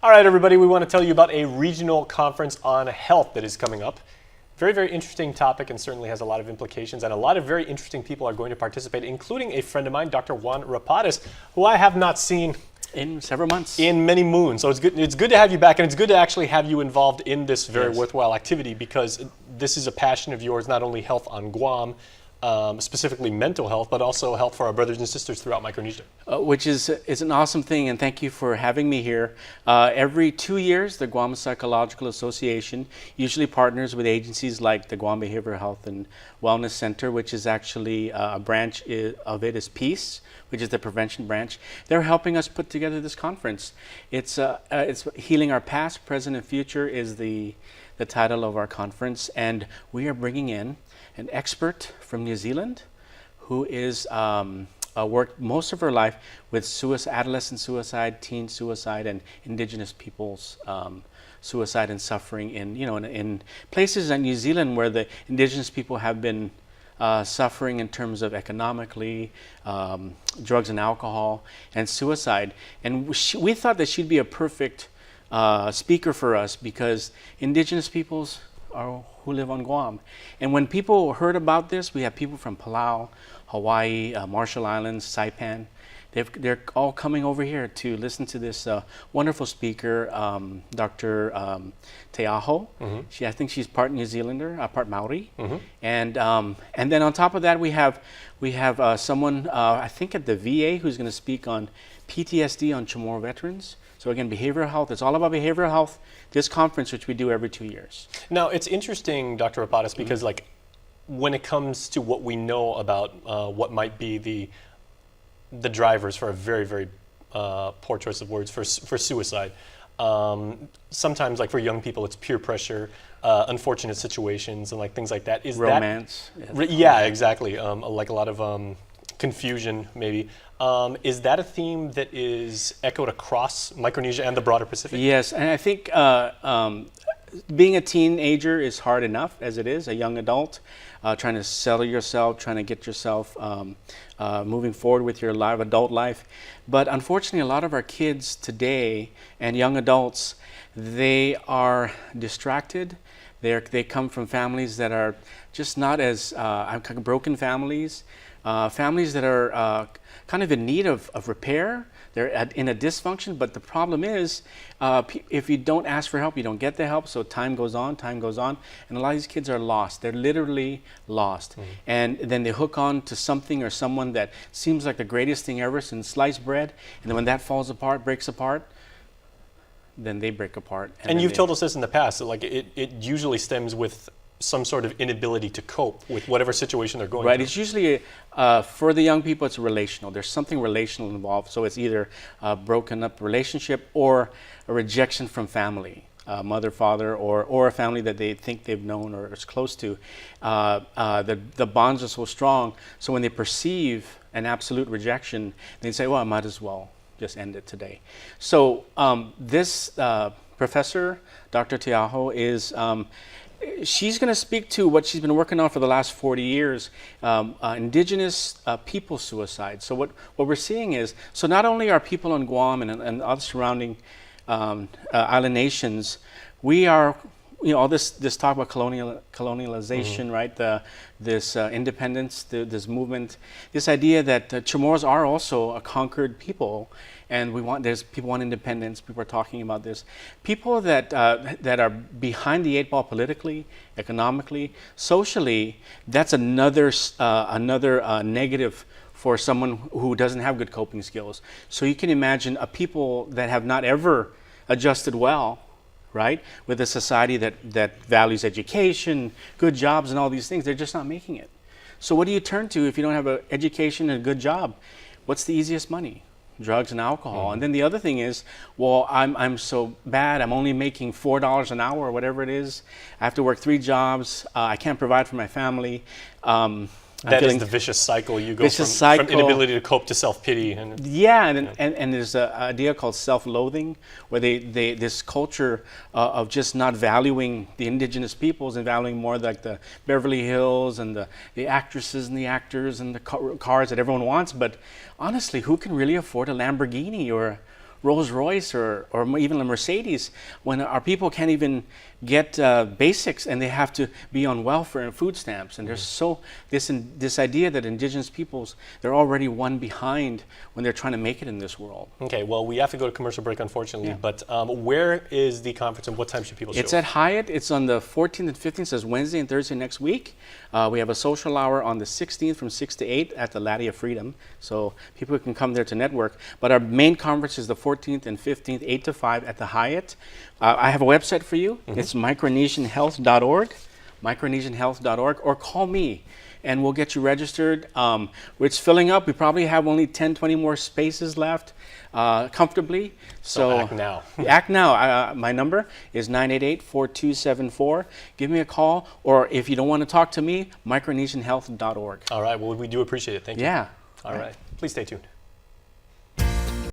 All right, everybody, we want to tell you about a regional conference on health that is coming up. Very, very interesting topic and certainly has a lot of implications, and a lot of very interesting people are going to participate, including a friend of mine, Dr. Juan Rapadas, who I have not seen in several months. In many moons. So it's good to have you back, and it's good to actually have you involved in this very worthwhile activity, because this is a passion of yours, not only health on Guam, specifically mental health, but also health for our brothers and sisters throughout Micronesia. Which is an awesome thing, and thank you for having me here. Every 2 years, the Guam Psychological Association usually partners with agencies like the Guam Behavioral Health and Wellness Center, which is actually a branch of it is PEACE, which is the prevention branch. They're helping us put together this conference. It's Healing Our Past, Present, and Future is the title of our conference, and we are bringing in an expert from New Zealand who is worked most of her life with adolescent suicide, teen suicide, and indigenous people's suicide and suffering in places in New Zealand where the indigenous people have been suffering in terms of economically, drugs and alcohol, and suicide. And we thought that she'd be a perfect speaker for us, because indigenous peoples who live on Guam. And when people heard about this, we have people from Palau, Hawaii, Marshall Islands, Saipan. They're all coming over here to listen to this wonderful speaker, Dr. Te Aho. I think she's part New Zealander, part Maori. And then on top of that, we have someone I think at the VA who's going to speak on PTSD on Chamorro veterans. So again, behavioral health. It's all about behavioral health. This conference, which we do every 2 years. Now, it's interesting, Dr. Rapadas, because when it comes to what we know about what might be the drivers for a very, very poor choice of words for suicide. Sometimes, for young people, it's peer pressure, unfortunate situations, and things like that. Is romance? Yeah, exactly. Like a lot of confusion, maybe. Is that a theme that is echoed across Micronesia and the broader Pacific? Yes, and I think being a teenager is hard enough as it is, a young adult, trying to settle yourself, trying to get yourself moving forward with your adult life. But unfortunately, a lot of our kids today and young adults, they are distracted. They come from families that are just not as broken families, families that are kind of in need of repair. They're in a dysfunction, but the problem is if you don't ask for help, you don't get the help, so time goes on, and a lot of these kids are lost. They're literally lost. And then they hook on to something or someone that seems like the greatest thing ever since sliced bread, and then when that falls apart, breaks apart, then they break apart. And you've told us this in the past, that it usually stems with some sort of inability to cope with whatever situation they're going through. Right, it's usually, for the young people, it's relational. There's something relational involved. So it's either a broken up relationship or a rejection from family, mother, father, or a family that they think they've known or is close to. The bonds are so strong, so when they perceive an absolute rejection, they say, well, I might as well just end it today. So this professor, Dr. Te Aho, is she's going to speak to what she's been working on for the last 40 years, indigenous people suicide. So what we're seeing is, so not only are people on Guam and other surrounding island nations, we are, all this talk about colonialization, right? This independence, this movement, this idea that Chamorros are also a conquered people, and people want independence. People are talking about this. People that are behind the eight ball politically, economically, socially. That's another negative for someone who doesn't have good coping skills. So you can imagine a people that have not ever adjusted well, right, with a society that values education, good jobs, and all these things. They're just not making it. So what do you turn to if you don't have an education and a good job? What's the easiest money? Drugs and alcohol. And then the other thing is, well, I'm so bad, I'm only making $4 an hour or whatever it is. I have to work 3 jobs. I can't provide for my family. That is the vicious cycle. You go from inability to cope to self-pity. And there's an idea called self-loathing, where this culture of just not valuing the indigenous peoples and valuing more like the Beverly Hills and the actresses and the actors and the cars that everyone wants. But honestly, who can really afford a Lamborghini or Rolls Royce or even a Mercedes when our people can't even get basics, and they have to be on welfare and food stamps. And there's so this idea that indigenous peoples, they're already one behind when they're trying to make it in this world. Okay, well, we have to go to commercial break, unfortunately. Yeah. But where is the conference, and what time should people show It's up? at Hyatt. It's on the 14th and 15th, so it's Wednesday and Thursday next week. We have a social hour on the 16th from 6 to 8 at the Laddie of Freedom, so people can come there to network. But our main conference is the 14th and 15th, 8 to 5 at the Hyatt. I have a website for you. It's micronesianhealth.org, micronesianhealth.org, or call me and we'll get you registered. It's filling up. We probably have only 10, 20 more spaces left comfortably. So act now. Act now. My number is 988-4274. Give me a call, or if you don't want to talk to me, micronesianhealth.org. All right, well, we do appreciate it. Thank you. Yeah. All right. Please stay tuned.